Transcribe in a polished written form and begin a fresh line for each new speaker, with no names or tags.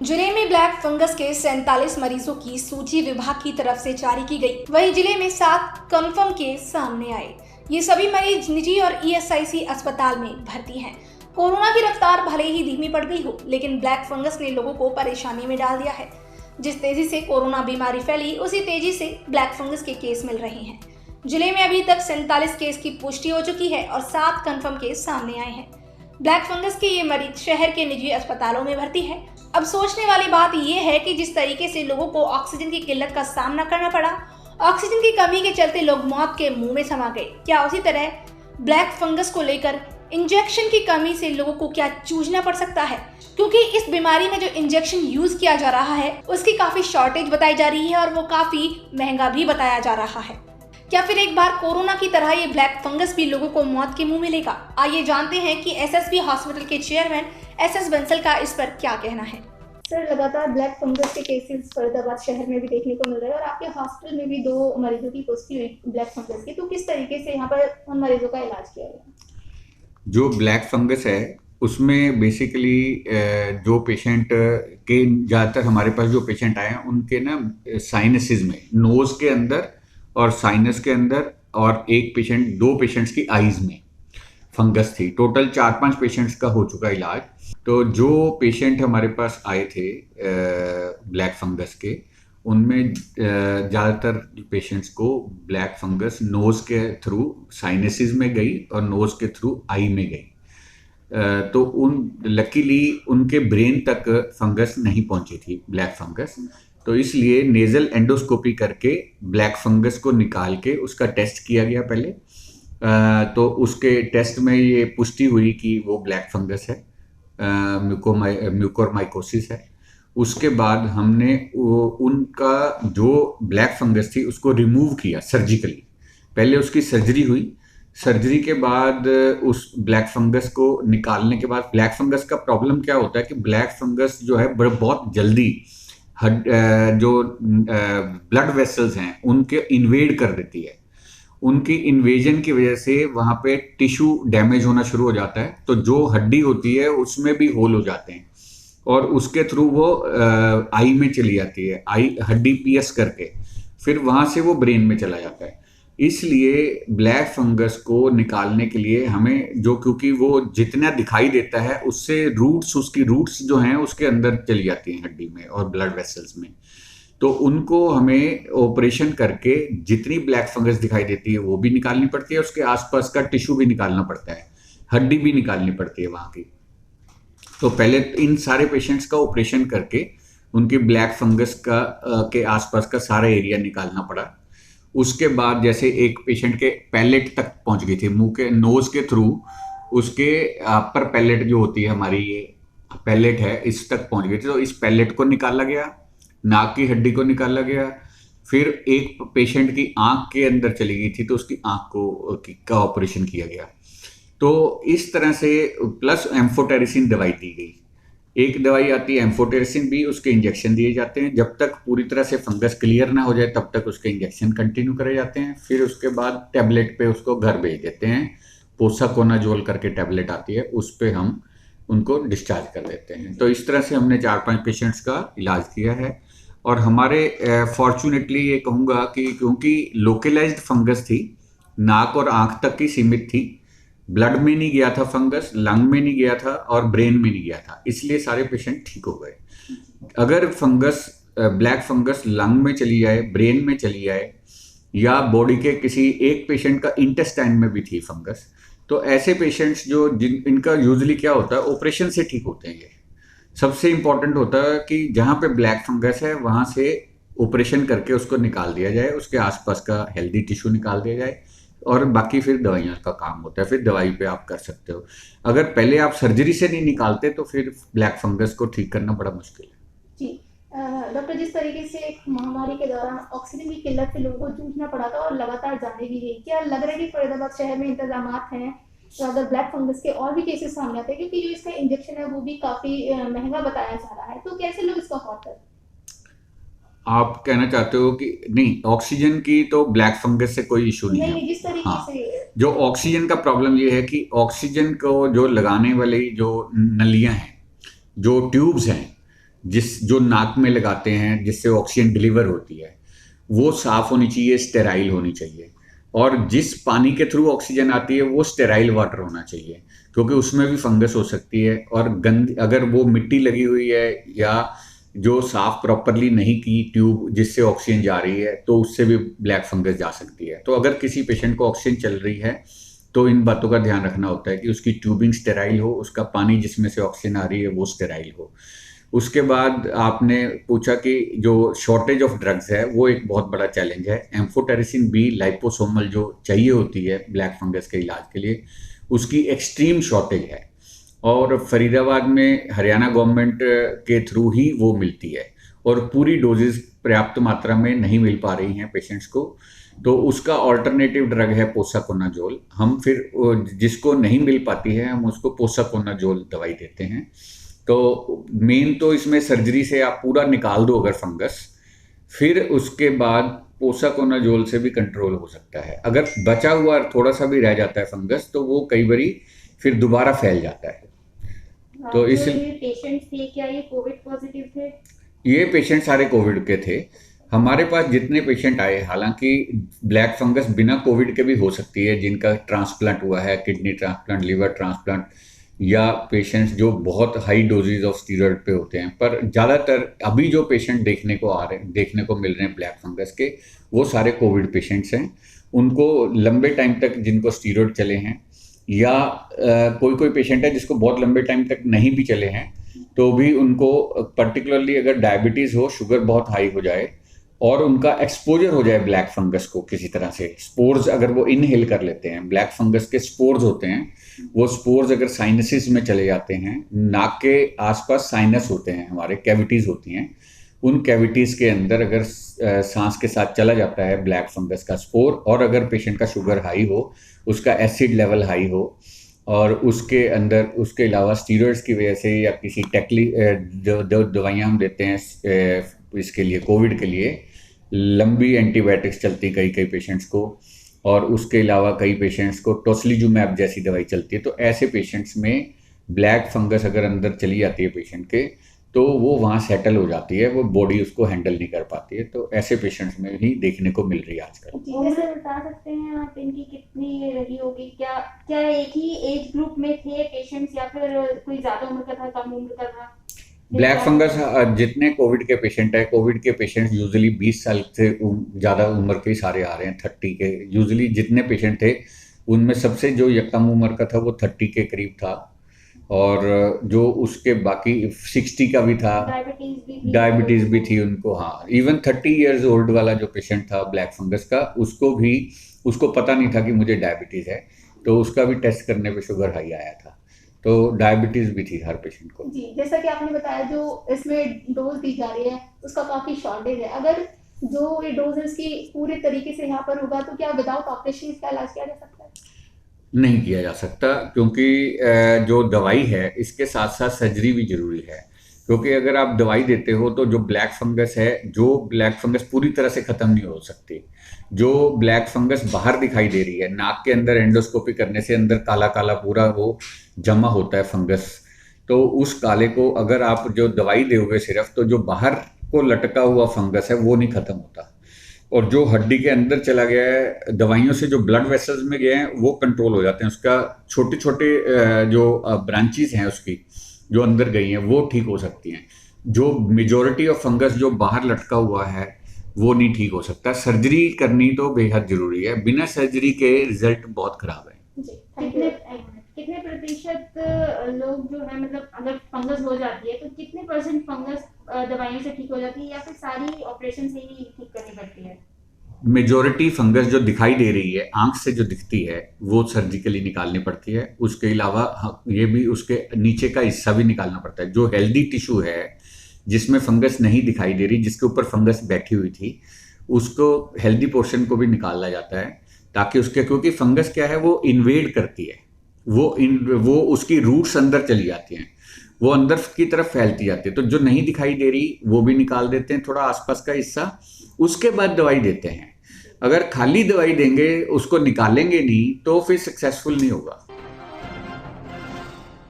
जिले में black fungus के 47 मरीजों की सूची विभाग की तरफ से जारी की गई। वहीं जिले में 7 कंफर्म केस सामने आए। ये सभी मरीज निजी और ईएसआईसी अस्पताल में भर्ती हैं। कोरोना की रफ्तार भले ही धीमी पड़ गई हो, लेकिन ब्लैक फंगस ने लोगों को परेशानी में डाल दिया है। जिस तेजी से कोरोना बीमारी फैली, उसी तेजी से ब्लैक फंगस के केस मिल रहे हैं। जिले में अभी तक 47 केस की पुष्टि हो चुकी है और 7 कंफर्म केस सामने आए हैं। ब्लैक फंगस के ये मरीज शहर के निजी अस्पतालों में भर्ती है। अब सोचने वाली बात यह है कि जिस तरीके से लोगों को ऑक्सीजन की किल्लत का सामना करना पड़ा, ऑक्सीजन की कमी के चलते लोग मौत के मुंह में समा गए, क्या उसी तरह ब्लैक फंगस को लेकर इंजेक्शन की कमी से लोगों को क्या जूझना पड़ सकता है? क्योंकि इस बीमारी में जो इंजेक्शन यूज किया जा रहा है उसकी काफी शॉर्टेज बताई जा रही है और वो काफी महंगा भी बताया जा रहा है। क्या फिर एक बार कोरोना की तरह ये ब्लैक फंगस भी लोगों को मौत के मुंह में लेगा? आइए जानते हैं कि एसएसबी हॉस्पिटल के चेयरमैन एसएस बंसल का इस पर क्या कहना है।
सर, लगातार ब्लैक फंगस के केसेस फरीदाबाद शहर में भी देखने को मिल रहे हैं और आपके हॉस्पिटल में भी 2 मरीजों की पुष्टि हुई ब्लैक फंगस की। तो किस तरीके से यहाँ पर उन मरीजों का इलाज किया गया?
जो ब्लैक फंगस है उसमें बेसिकली जो पेशेंट के ज़्यादातर हमारे पास जो पेशेंट आए हैं उनके ना साइनसिस में, नोज़ के अंदर और साइनस के अंदर, और एक पेशेंट 2 पेशेंट्स की आईज में फंगस थी। टोटल 4-5 पेशेंट्स का हो चुका इलाज। तो जो पेशेंट हमारे पास आए थे ब्लैक फंगस के, उनमें ज़्यादातर पेशेंट्स को ब्लैक फंगस नोज़ के थ्रू साइनसिस में गई और नोज़ के थ्रू आई में गई। तो लकीली उनके ब्रेन तक फंगस नहीं पहुंची थी ब्लैक फंगस। तो इसलिए नेज़ल एंडोस्कोपी करके ब्लैक फंगस को निकाल के उसका टेस्ट किया गया पहले। तो उसके टेस्ट में ये पुष्टि हुई कि वो ब्लैक फंगस है, म्यूकोरमाइकोसिस है। उसके बाद हमने उनका जो ब्लैक फंगस थी उसको रिमूव किया सर्जिकली। पहले उसकी सर्जरी हुई। सर्जरी के बाद उस ब्लैक फंगस को निकालने के बाद, ब्लैक फंगस का प्रॉब्लम क्या होता है कि ब्लैक फंगस जो है बहुत जल्दी जो ब्लड वेसल्स हैं उनके इन्वेड कर देती है। उनकी इन्वेजन की वजह से वहाँ पे टिश्यू डैमेज होना शुरू हो जाता है। तो जो हड्डी होती है उसमें भी होल हो जाते हैं और उसके थ्रू वो आई में चली जाती है। आई हड्डी पियस करके फिर वहाँ से वो ब्रेन में चला जाता है। इसलिए ब्लैक फंगस को निकालने के लिए हमें क्योंकि वो जितना दिखाई देता है उससे उसकी रूट्स जो हैं उसके अंदर चली जाती हैं हड्डी में और ब्लड वेसल्स में। तो उनको हमें ऑपरेशन करके जितनी ब्लैक फंगस दिखाई देती है वो भी निकालनी पड़ती है, उसके आसपास का टिश्यू भी निकालना पड़ता है, हड्डी भी निकालनी पड़ती है वहाँ की। तो पहले इन सारे पेशेंट्स का ऑपरेशन करके उनकी ब्लैक फंगस के आसपास का सारा एरिया निकालना पड़ा। उसके बाद जैसे एक पेशेंट के पैलेट तक पहुंच गई थी, मुंह के नोज के थ्रू उसके अपर पैलेट जो होती है हमारी, ये पैलेट है, इस तक पहुंच गई थी। तो इस पैलेट को निकाला गया, नाक की हड्डी को निकाला गया। फिर एक पेशेंट की आंख के अंदर चली गई थी तो उसकी आंख का ऑपरेशन किया गया। तो इस तरह से प्लस एम्फोटेरिसिन दवाई दी गई। एक दवाई आती है एम्फोटेरिसिन भी, उसके इंजेक्शन दिए जाते हैं। जब तक पूरी तरह से फंगस क्लियर ना हो जाए तब तक उसके इंजेक्शन कंटिन्यू करे जाते हैं। फिर उसके बाद टैबलेट पे उसको घर भेज देते हैं। पोसाकोनाजोल करके टैबलेट आती है, उस पर हम उनको डिस्चार्ज कर देते हैं। तो इस तरह से हमने 4-5 पेशेंट्स का इलाज किया है। और हमारे फॉर्चुनेटली ये कहूँगा कि क्योंकि लोकलाइज्ड फंगस थी, नाक और आंख तक ही सीमित थी, ब्लड में नहीं गया था फंगस, लंग में नहीं गया था और ब्रेन में नहीं गया था, इसलिए सारे पेशेंट ठीक हो गए। अगर ब्लैक फंगस लंग में चली जाए, ब्रेन में चली जाए, या बॉडी के किसी एक पेशेंट का इंटेस्टाइन में भी थी फंगस, तो ऐसे पेशेंट्स इनका यूजुअली क्या होता है, ऑपरेशन से ठीक होते हैं। ये सबसे इंपॉर्टेंट होता है कि जहाँ पे ब्लैक फंगस है वहाँ से ऑपरेशन करके उसको निकाल दिया जाए, उसके आसपास का हेल्दी टिश्यू निकाल दिया जाए, और बाकी फिर दवाइयों का काम होता है। फिर दवाई पे आप कर सकते हो। अगर पहले आप सर्जरी से नहीं निकालते तो फिर ब्लैक फंगस को ठीक करना बड़ा मुश्किल है।
जी डॉक्टर, जिस तरीके से एक महामारी के दौरान ऑक्सीजन की किल्लत से लोगों को जूझना पड़ा था और लगातार जाने भी गई, क्या लग रहा है कि फरीदाबाद शहर में इंतजाम हैं तो अगर ब्लैक फंगस के और भी केसेस सामने आते हैं, क्योंकि जो इसका इंजेक्शन है वो भी काफी महंगा बताया जा रहा है, तो कैसे लोग इसको अफोर्ड करें?
आप कहना चाहते हो कि नहीं, ऑक्सीजन की तो ब्लैक फंगस से कोई इशू नहीं है।
नहीं, जिस तरीके से
जो ऑक्सीजन का प्रॉब्लम ये है कि ऑक्सीजन को जो लगाने वाली जो नलियां हैं, जो ट्यूब्स हैं, जो नाक में लगाते हैं जिससे ऑक्सीजन डिलीवर होती है, वो साफ होनी चाहिए, स्टेराइल होनी चाहिए। और जिस पानी के थ्रू ऑक्सीजन आती है वो स्टेराइल वाटर होना चाहिए, क्योंकि उसमें भी फंगस हो सकती है। और गंद अगर वो मिट्टी लगी हुई है या जो साफ प्रॉपरली नहीं की ट्यूब जिससे ऑक्सीजन जा रही है, तो उससे भी ब्लैक फंगस जा सकती है। तो अगर किसी पेशेंट को ऑक्सीजन चल रही है तो इन बातों का ध्यान रखना होता है कि उसकी ट्यूबिंग स्टेराइल हो, उसका पानी जिसमें से ऑक्सीजन आ रही है वो स्टेराइल हो। उसके बाद आपने पूछा कि जो शॉर्टेज ऑफ ड्रग्स है वो एक बहुत बड़ा चैलेंज है। एम्फोटेरिसिन बी लाइपोसोमल जो चाहिए होती है ब्लैक फंगस के इलाज के लिए, उसकी एक्सट्रीम शॉर्टेज है और फरीदाबाद में हरियाणा गवर्नमेंट के थ्रू ही वो मिलती है और पूरी डोजेज पर्याप्त मात्रा में नहीं मिल पा रही हैं पेशेंट्स को। तो उसका ऑल्टरनेटिव ड्रग है पोसाकोनाजोल। हम फिर जिसको नहीं मिल पाती है हम उसको पोसाकोनाजोल दवाई देते हैं। तो मेन तो इसमें सर्जरी से आप पूरा निकाल दो अगर फंगस, फिर उसके बाद पोसाकोनाजोल से भी कंट्रोल हो सकता है। अगर बचा हुआ थोड़ा सा भी रह जाता है फंगस तो वो कई बारी फिर दोबारा फैल जाता है। तो इस
पेशेंट्स थे क्या ये कोविड पॉजिटिव थे?
ये पेशेंट सारे कोविड के थे। हमारे पास जितने पेशेंट आए, हालांकि ब्लैक फंगस बिना कोविड के भी हो सकती है, जिनका ट्रांसप्लांट हुआ है, किडनी ट्रांसप्लांट, लिवर ट्रांसप्लांट, या पेशेंट्स जो बहुत हाई डोजेज ऑफ स्टीरॉयड पे होते हैं। पर ज़्यादातर अभी जो पेशेंट देखने को मिल रहे हैं ब्लैक फंगस के, वो सारे कोविड पेशेंट्स हैं। उनको लंबे टाइम तक जिनको स्टीरॉयड चले हैं, या कोई पेशेंट है जिसको बहुत लंबे टाइम तक नहीं भी चले हैं, तो भी उनको पर्टिकुलरली अगर डायबिटीज़ हो, शुगर बहुत हाई हो जाए और उनका एक्सपोजर हो जाए ब्लैक फंगस को किसी तरह से, स्पोर्स अगर वो इनहेल कर लेते हैं, ब्लैक फंगस के स्पोर्स होते हैं, वो स्पोर्स अगर साइनसिस में चले जाते हैं, नाक के आसपास साइनस होते हैं, हमारे कैविटीज़ होती हैं, उन कैविटीज़ के अंदर अगर सांस के साथ चला जाता है ब्लैक फंगस का स्पोर, और अगर पेशेंट का शुगर हाई हो, उसका एसिड लेवल हाई हो, और उसके अंदर उसके अलावा स्टीरॉयड्स की वजह से या किसी दवाइयाँ हम देते हैं इसके लिए, कोविड के लिए लंबी एंटीबायोटिक्स चलती कई पेशेंट्स को, और उसके अलावा कई पेशेंट्स को टोस्लीजुमैब जैसी दवाई चलती है। तो ऐसे पेशेंट्स में ब्लैक फंगस अगर अंदर चली जाती है पेशेंट के, तो वो वहाँ सेटल हो जाती है, वो बॉडी उसको हैंडल नहीं कर पाती है। तो ऐसे पेशेंट्स में ही देखने को मिल रही है आजकल।
उम्र बता सकते हैं आप इनकी कितनी रही होगी? क्या एक ही एज ग्रुप में थे पेशेंट्स या फिर कोई ज्यादा उम्र का था, कम उम्र का था?
ब्लैक फंगस जितने कोविड के पेशेंट है, कोविड के पेशेंट यूजुअली 20 साल से ज़्यादा उम्र के सारे आ रहे हैं, 30 के यूजुअली जितने पेशेंट थे उनमें सबसे जो कम उम्र का था वो 30 के करीब था, और जो उसके बाकी 60 का भी था, डायबिटीज़ भी थी उनको। हाँ, इवन 30 इयर्स ओल्ड वाला जो पेशेंट था ब्लैक फंगस का, उसको पता नहीं था कि मुझे डायबिटीज़ है, तो उसका भी टेस्ट करने पे शुगर हाई आया था। तो डायबिटीज़ भी थी हर पेशेंट को।
जी, जैसा कि आपने बताया जो इसमें डोज दी जा रही है उसका काफ़ी शॉर्टेज है। अगर जो ये डोज है इसकी पूरे तरीके से यहाँ पर होगा तो क्या विदाउट ऑपरेशन इसका इलाज किया जा सकता है?
नहीं किया जा सकता, क्योंकि जो दवाई है इसके साथ साथ सर्जरी भी जरूरी है। क्योंकि अगर आप दवाई देते हो तो जो ब्लैक फंगस पूरी तरह से ख़त्म नहीं हो सकती। जो ब्लैक फंगस बाहर दिखाई दे रही है, नाक के अंदर एंडोस्कोपी करने से अंदर काला काला पूरा वो जमा होता है फंगस, तो उस काले को अगर आप जो दवाई दोगे सिर्फ, तो जो बाहर को लटका हुआ फंगस है वो नहीं ख़त्म होता, और जो हड्डी के अंदर चला गया है दवाइयों से, जो ब्लड वेसल्स में गए हैं वो कंट्रोल हो जाते हैं। उसका छोटे छोटे जो ब्रांचेस हैं उसकी जो अंदर गई हैं वो ठीक हो सकती हैं। जो मेजॉरिटी ऑफ फंगस जो बाहर लटका हुआ है वो नहीं ठीक हो सकता। सर्जरी करनी तो बेहद जरूरी है, बिना सर्जरी के रिजल्ट बहुत खराब है।
कितने प्रतिशत लोग जो है, मतलब अगर फंगस हो जाती है तो कितने % फंगस दवाइयों से ठीक हो जाती है या फिर सारी ऑपरेशन से ही ठीक करनी पड़ती है?
मेजॉरिटी फंगस जो दिखाई दे रही है आंख से जो दिखती है वो सर्जिकली निकालनी पड़ती है। उसके अलावा ये भी उसके नीचे का हिस्सा भी निकालना पड़ता है। जो हेल्दी टिश्यू है जिसमें फंगस नहीं दिखाई दे रही, जिसके ऊपर फंगस बैठी हुई थी, उसको हेल्दी पोर्शन को भी निकाला जाता है, ताकि उसके, क्योंकि फंगस क्या है वो इन्वेड करती है, वो उसकी रूट्स अंदर चली जाती हैं, वो अंदर की तरफ फैलती जाती है। तो जो नहीं दिखाई दे रही वो भी निकाल देते हैं, थोड़ा आसपास का हिस्सा, उसके बाद दवाई देते हैं। अगर खाली दवाई देंगे, उसको निकालेंगे नहीं, तो फिर सक्सेसफुल नहीं होगा।